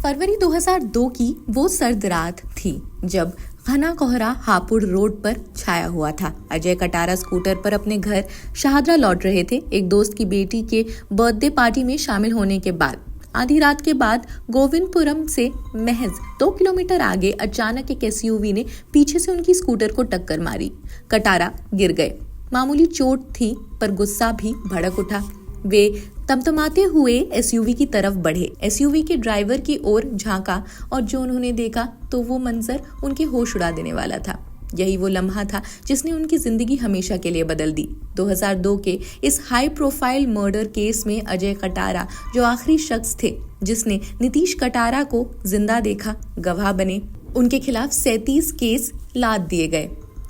फरवरी 2002 की वो सर्द रात थी जब घना कोहरा हापुड़ रोड पर छाया हुआ था। अजय कटारा स्कूटर पर अपने घर शाहदरा लौट रहे थे। एक दोस्त की बेटी के बर्थडे पार्टी में शामिल होने के बाद आधी रात के बाद गोविंदपुरम से महज 2 किलोमीटर आगे अचानक एक एसयूवी ने पीछे से उनकी स्कूटर को टक्कर मारी। कटारा गिर गए। मामूली चोट थी पर गुस्सा भी भड़क उठा। वे तमतमाते हुए एसयूवी की तरफ बढ़े। एसयूवी के ड्राइवर की ओर झांका और जो उन्होंने देखा तो वो मंजर उनके होश उड़ा देने वाला था। यही वो लम्हा था जिसने उनकी जिंदगी हमेशा के लिए बदल दी। 2002 के इस हाई प्रोफाइल मर्डर केस में अजय कटारा जो आखिरी शख्स थे जिसने नीतीश कटारा को जिंदा देखा, गवाह बने। उनके खिलाफ 37 केस लाद दिए गए।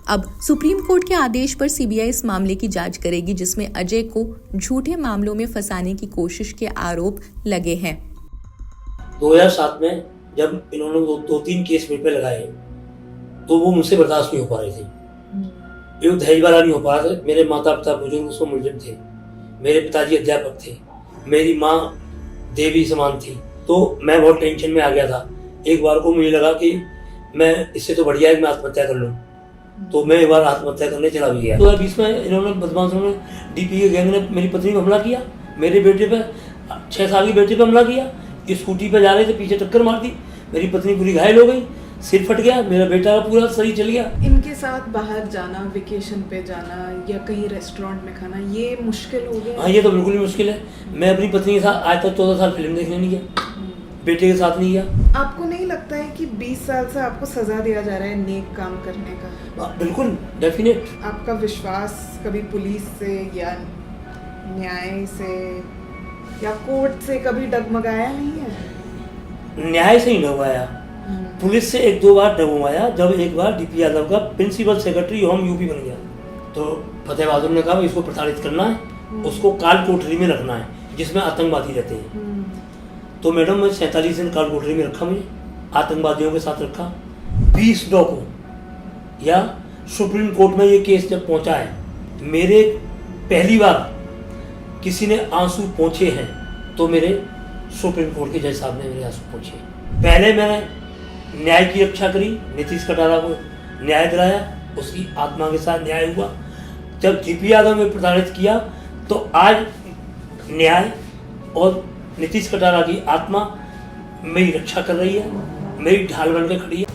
अब सुप्रीम कोर्ट के आदेश पर सीबीआई इस मामले की जांच करेगी जिसमें अजय को झूठे मामलों में फंसाने की कोशिश के आरोप लगे हैं। 2007 में जब इन्होंने दो तीन केस मेरे पे लगाए तो वो मुझसे बर्दाश्त नहीं हो पा रहे थे। ये दहेज वाला नहीं हो पा रहा था। मेरे माता पिता बुजुर्ग उसमें मुलजिम थे, मेरे पिताजी अध्यापक थे, मेरी माँ देवी समान थी। तो मैं बहुत टेंशन में आ गया था। एक बार को मुझे लगा कि मैं इससे तो बढ़िया है मैं आत्महत्या कर लूँ, तो मैं एक बार आत्महत्या करने चला भी गया। 2020 में इन्होंने बदमाशों ने डीपी के गैंग ने मेरी पत्नी पर हमला किया, मेरे बेटे पे 6 साल की बेटे पे हमला किया। स्कूटी पे जा रहे थे, पीछे टक्कर मार दी, मेरी पत्नी पूरी घायल हो गई, सिर फट गया, मेरा बेटा पूरा शरीर चल गया। इनके साथ बाहर जाना, वेकेशन पे जाना या कहीं रेस्टोरेंट में खाना, ये मुश्किल हो गया? हाँ, ये तो बिल्कुल ही मुश्किल है। मैं अपनी पत्नी के साथ आज तक 14 साल फिल्म देखने नहीं गया, बेटे के साथ नहीं गया। आपको नहीं लगता है कि 20 साल से आपको सजा दिया जा रहा है नेक काम करने का? बिल्कुल, डेफिनेट। आपका विश्वास कभी पुलिस से या न्याय से या कोर्ट से कभी डगमगाया नहीं है? न्याय से ही डगमगाया, पुलिस से 1-2 बार डगमगाया। जब एक बार डीपी यादव का प्रिंसिपल सेक्रेटरी होम यूपी बन गया तो फतेह बहादुर ने कहा इसको प्रताड़ित करना है, उसको काल कोठरी में रखना है जिसमें आतंकवादी रहते हैं। तो मैडम मैं 47 दिन काल कोठरी में रखा, मुझे आतंकवादियों के साथ रखा। 20 को या सुप्रीम कोर्ट में ये केस जब पहुंचा है, मेरे पहली बार किसी ने आंसू पोंछे हैं तो मेरे सुप्रीम कोर्ट के जज साहब ने मेरे आंसू पोंछे। पहले मैंने न्याय की रक्षा करी, नीतीश कटारा को न्याय दिलाया, उसकी आत्मा के साथ न्याय हुआ। जब जीपी यादव ने प्रताड़ित किया तो आज न्याय और नीतीश कटारा की आत्मा मेरी रक्षा कर रही है, मेरी ढाल बनकर खड़ी है।